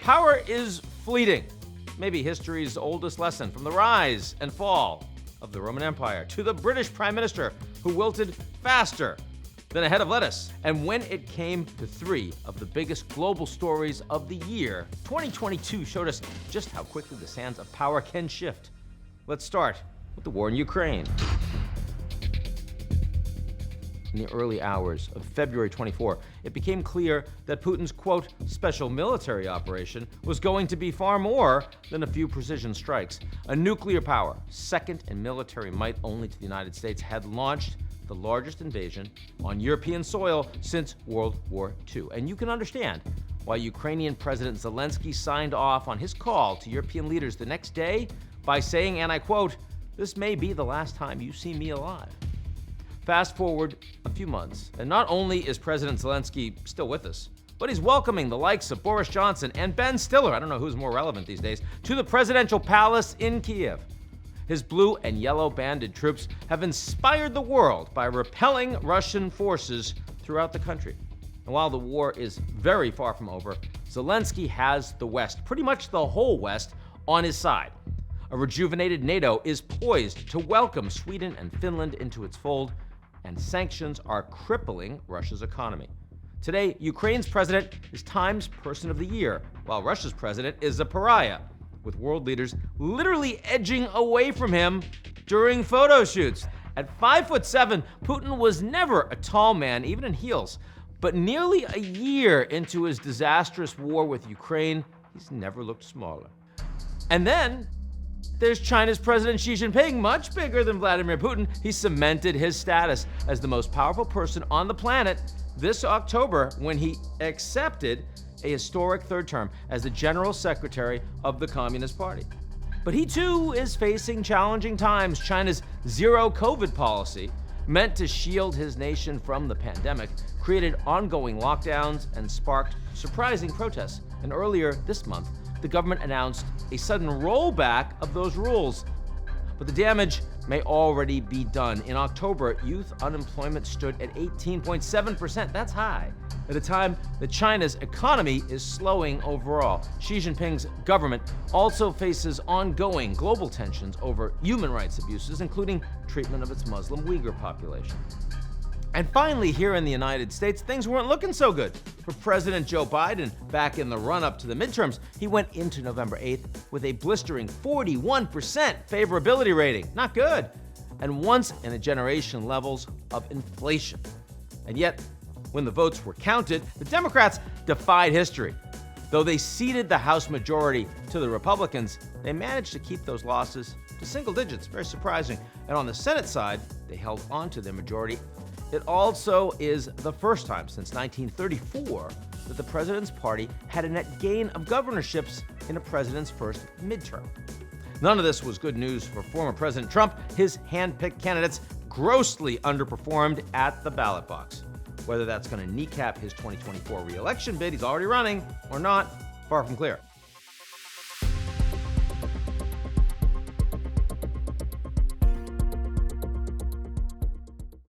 Power is fleeting. Maybe history's oldest lesson, from the rise and fall of the Roman Empire to the British Prime Minister who wilted faster than a head of lettuce. And when it came to three of the biggest global stories of the year, 2022 showed us just how quickly the sands of power can shift. Let's start with the war in Ukraine. In the early hours of February 24, it became clear that Putin's, quote, special military operation was going to be far more than a few precision strikes. A nuclear power, second in military might only to the United States, had launched the largest invasion on European soil since World War II. And you can understand why Ukrainian President Zelensky signed off on his call to European leaders the next day by saying, and I quote, "This may be the last time you see me alive." Fast forward a few months, and not only is President Zelensky still with us, but he's welcoming the likes of Boris Johnson and Ben Stiller, I don't know who's more relevant these days, to the presidential palace in Kiev. His blue and yellow banded troops have inspired the world by repelling Russian forces throughout the country. And while the war is very far from over, Zelensky has the West, pretty much the whole West, on his side. A rejuvenated NATO is poised to welcome Sweden and Finland into its fold, and sanctions are crippling Russia's economy. Today, Ukraine's president is Time's Person of the Year, while Russia's president is a pariah, with world leaders literally edging away from him during photo shoots. At 5'7", Putin was never a tall man, even in heels. But nearly a year into his disastrous war with Ukraine, he's never looked smaller. And then there's China's President Xi Jinping, much bigger than Vladimir Putin. He cemented his status as the most powerful person on the planet this October when he accepted a historic third term as the General Secretary of the Communist Party. But he too is facing challenging times. China's zero COVID policy, meant to shield his nation from the pandemic, created ongoing lockdowns and sparked surprising protests. And earlier this month, the government announced a sudden rollback of those rules. But the damage may already be done. In October, youth unemployment stood at 18.7%. That's high. At a time that China's economy is slowing overall. Xi Jinping's government also faces ongoing global tensions over human rights abuses, including treatment of its Muslim Uyghur population. And finally, here in the United States, things weren't looking so good for President Joe Biden back in the run-up to the midterms. He went into November 8th with a blistering 41% favorability rating. Not good. And once-in-a-generation levels of inflation. And yet, when the votes were counted, the Democrats defied history. Though they ceded the House majority to the Republicans, they managed to keep those losses to single digits. Very surprising. And on the Senate side, they held on to their majority. It also is the first time since 1934 that the president's party had a net gain of governorships in a president's first midterm. None of this was good news for former President Trump. His hand-picked candidates grossly underperformed at the ballot box. Whether that's going to kneecap his 2024 re-election bid, he's already running, or not, far from clear.